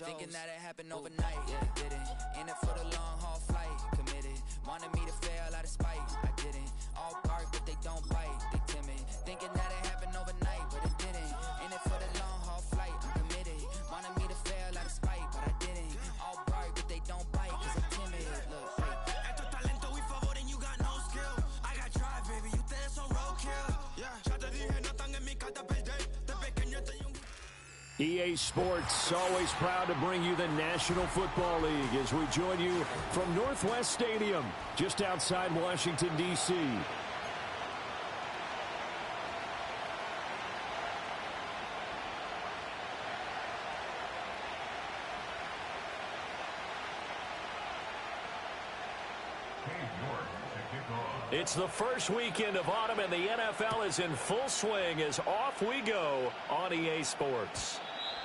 shows. Thinking that it happened overnight, yeah, it didn't. In it for the long haul flight, committed. Wanted me to fail out of spite, I didn't. All bark, but they don't bite, they timid. Thinking that it happened overnight, but it didn't. In it for the long haul flight, I'm committed. Wanted me to fail out of spite, but I didn't. All bark, but they don't bite, cause I'm timid. Look, hey. Esto es talento, we favor and you got no skill. I got drive, baby, ustedes son roadkill. Yeah, ya te dije, no están en mi carta perder. De pequeño estoy un... EA Sports, always proud to bring you the National Football League as we join you from Northwest Stadium, just outside Washington, D.C. It's the first weekend of autumn, and the NFL is in full swing as off we go on EA Sports.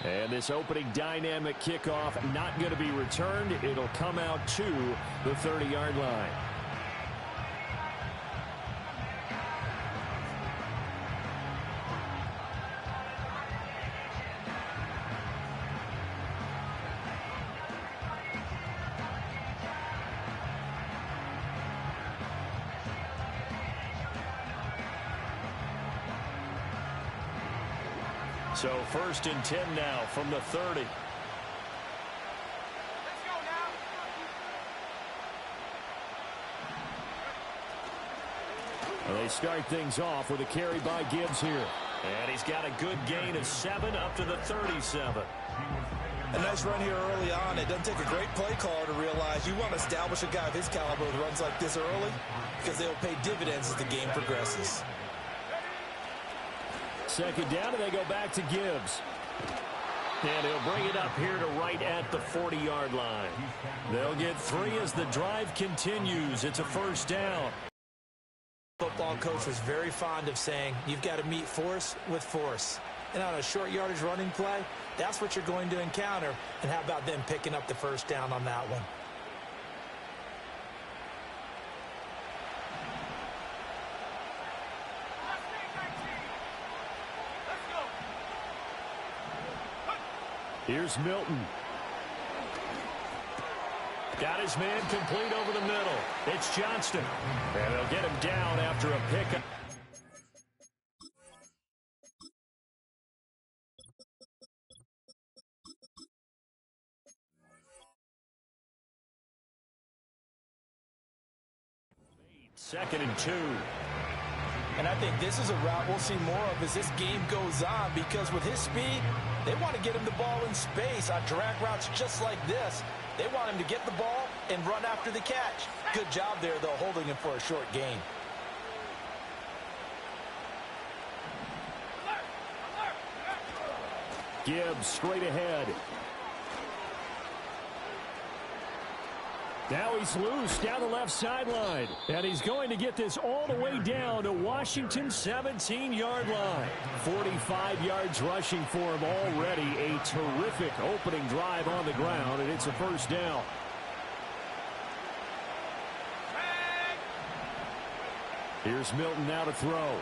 And this opening dynamic kickoff not going to be returned. It'll come out to the 30-yard line. So 1st and 10 now from the 30. Let's go now. Well, they start things off with a carry by Gibbs here. And he's got a good gain of 7 up to the 37. A nice run here early on. It doesn't take a great play caller to realize you want to establish a guy of his caliber with runs like this early because they'll pay dividends as the game progresses. Second down, and they go back to Gibbs. And he'll bring it up here to right at the 40-yard line. They'll get 3 as the drive continues. It's a first down. Football coach was very fond of saying, you've got to meet force with force. And on a short yardage running play, that's what you're going to encounter. And how about them picking up the first down on that one? Here's Milton. Got his man complete over the middle. It's Johnston. And they'll get him down after a pickup. Second and 2. And I think this is a route we'll see more of as this game goes on because with his speed, they want to get him the ball in space on drag routes just like this. They want him to get the ball and run after the catch. Good job there, though, holding him for a short gain. Gibbs straight ahead. Now he's loose down the left sideline. And he's going to get this all the way down to Washington's 17-yard line. 45 yards rushing for him already. A terrific opening drive on the ground, and it's a first down. Here's Milton now to throw.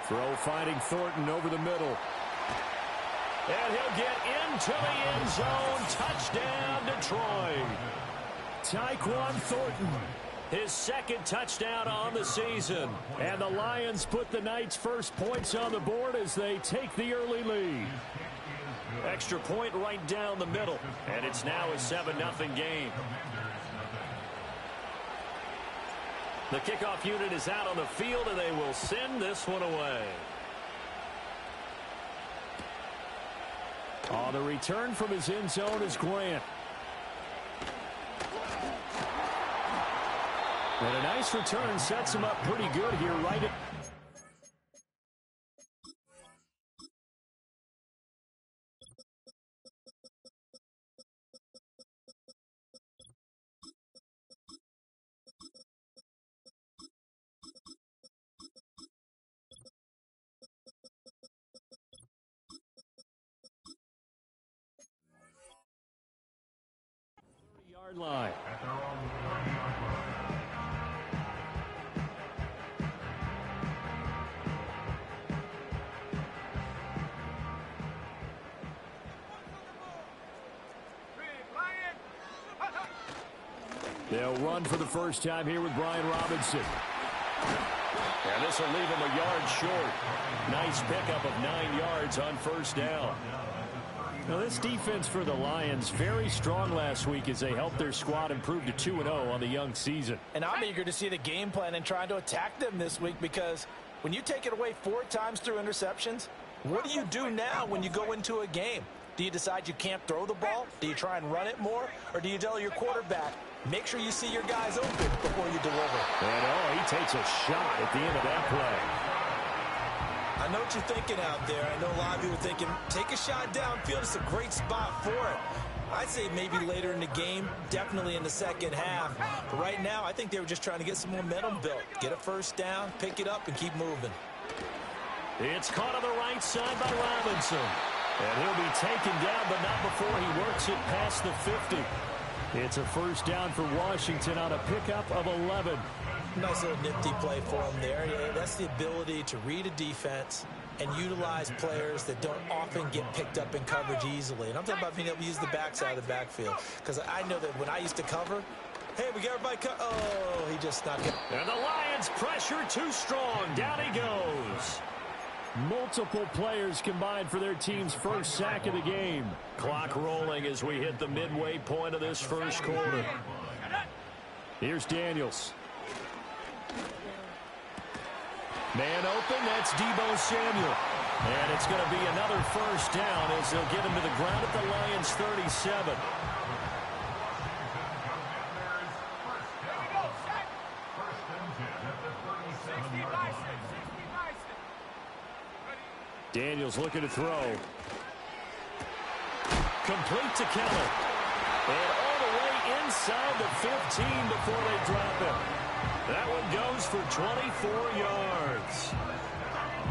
Throw finding Thornton over the middle. And he'll get into the end zone. Touchdown, Detroit. Tyquan Thornton, his second touchdown on the season. And the Lions put the Knights' first points on the board as they take the early lead. Extra point right down the middle. And it's now a 7-0 game. The kickoff unit is out on the field, and they will send this one away. On the return from his end zone is Grant. And a nice return sets him up pretty good here right at... yard line. They'll run for the first time here with Brian Robinson. And this will leave him a yard short. Nice pickup of 9 yards on first down. Now, this defense for the Lions, very strong last week as they helped their squad improve to 2-0 on the young season. And I'm eager to see the game plan and trying to attack them this week, because when you take it away 4 times through interceptions, what do you do now when you go into a game? Do you decide you can't throw the ball? Do you try and run it more? Or do you tell your quarterback, make sure you see your guys open before you deliver? And, he takes a shot at the end of that play. I know what you're thinking out there. I know a lot of you are thinking, take a shot downfield. It's a great spot for it. I'd say maybe later in the game, definitely in the second half. But right now, I think they were just trying to get some momentum built. Get a first down, pick it up, and keep moving. It's caught on the right side by Robinson. And he'll be taken down, but not before he works it past the 50. It's a first down for Washington on a pickup of 11. Nice little nifty play for him there. Yeah, that's the ability to read a defense and utilize players that don't often get picked up in coverage easily. And I'm talking about being able to use the backside of the backfield. Because I know that when I used to cover, hey, we got everybody cut. Oh, he just snuck it. And the Lions pressure too strong. Down he goes. Multiple players combined for their team's first sack of the game. Clock rolling as we hit the midway point of this first quarter. Here's Daniels. Man open, that's Deebo Samuel. And it's going to be another first down as they'll get him to the ground at the Lions' 37. Daniels looking to throw. Complete to Keller. And all the way inside the 15 before they drop him. That one goes for 24 yards.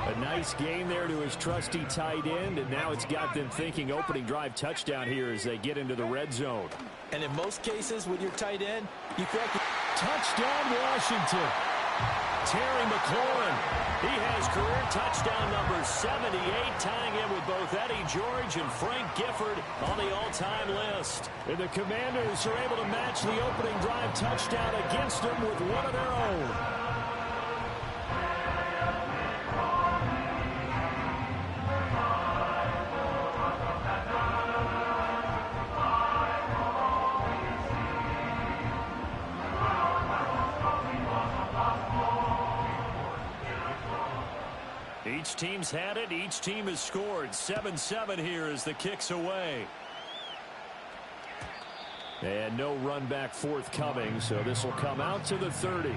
A nice gain there to his trusty tight end, and now it's got them thinking opening drive touchdown here as they get into the red zone. And in most cases with your tight end, you feel like touchdown Washington. Terry McLaurin. He has career touchdown number 78, tying him with both Eddie George and Frank Gifford on the all-time list. And the Commanders are able to match the opening drive touchdown against them with one of their own. Each team's had it. Each team has scored. 7-7 here as the kick's away. And no run back forthcoming, so this will come out to the 30.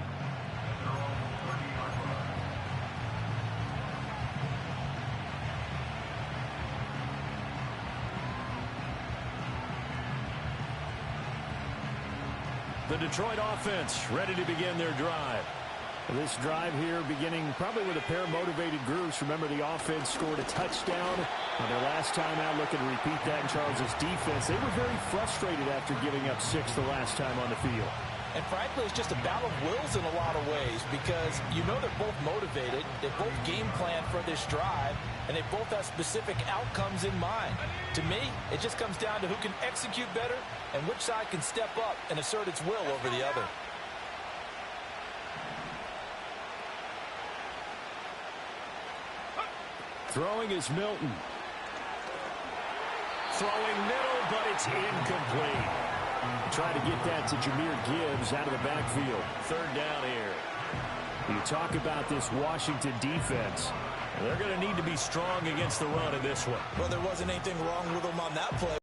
The Detroit offense ready to begin their drive. This drive here beginning probably with a pair of motivated groups. Remember, the offense scored a touchdown on their last time out. Looking to repeat that in Charles' defense. They were very frustrated after giving up 6 the last time on the field. And frankly, it's just a battle of wills in a lot of ways, because you know they're both motivated. They both game plan for this drive, and they both have specific outcomes in mind. To me, it just comes down to who can execute better and which side can step up and assert its will over the other. Throwing is Milton. Throwing middle, but it's incomplete. Trying to get that to Jahmyr Gibbs out of the backfield. Third down here. You talk about this Washington defense. They're going to need to be strong against the run in this one. Well, there wasn't anything wrong with them on that play.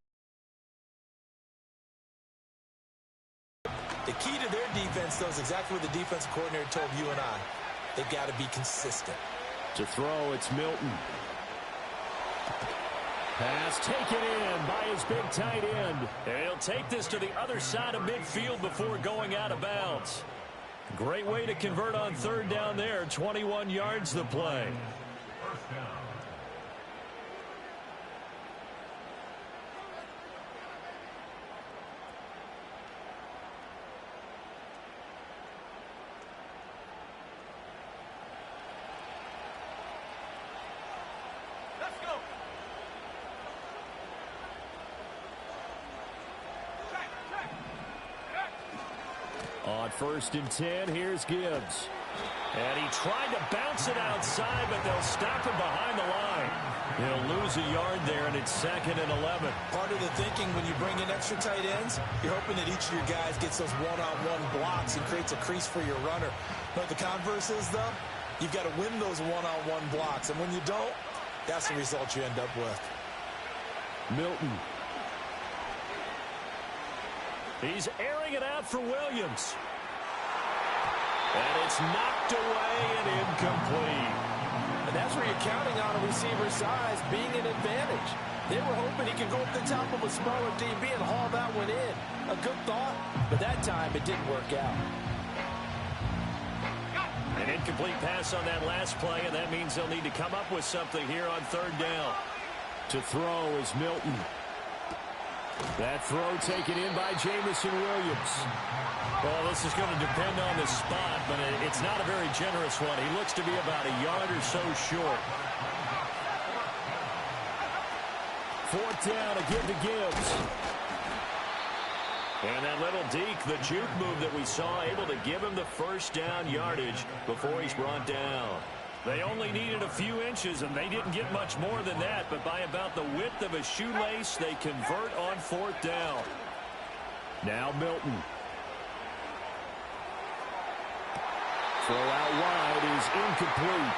The key to their defense, though, is exactly what the defensive coordinator told you and I. They've got to be consistent. To throw, it's Milton. Pass taken in by his big tight end. And he'll take this to the other side of midfield before going out of bounds. Great way to convert on third down there. 21 yards the play. On 1st and 10, here's Gibbs. And he tried to bounce it outside, but they'll stop him behind the line. He'll lose a yard there, and it's 2nd and 11. Part of the thinking when you bring in extra tight ends, you're hoping that each of your guys gets those one-on-one blocks and creates a crease for your runner. But the converse is, though, you've got to win those one-on-one blocks. And when you don't, that's the result you end up with. Milton. He's airing it out for Williams. And it's knocked away and incomplete. And that's where you're counting on a receiver's size being an advantage. They were hoping he could go up the top of a smaller DB and haul that one in. A good thought, but that time it didn't work out. An incomplete pass on that last play, and that means they'll need to come up with something here on 3rd down. To throw is Milton. That throw taken in by Jameson Williams. Well, this is going to depend on the spot, but it's not a very generous one. He looks to be about a yard or so short. 4th down, a give to Gibbs. And that little deke, the juke move that we saw, able to give him the 1st down yardage before he's brought down. They only needed a few inches, and they didn't get much more than that, but by about the width of a shoelace, they convert on 4th down. Now Milton. Throw out wide is incomplete.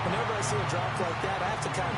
Whenever I see a drop like that, I have to kind of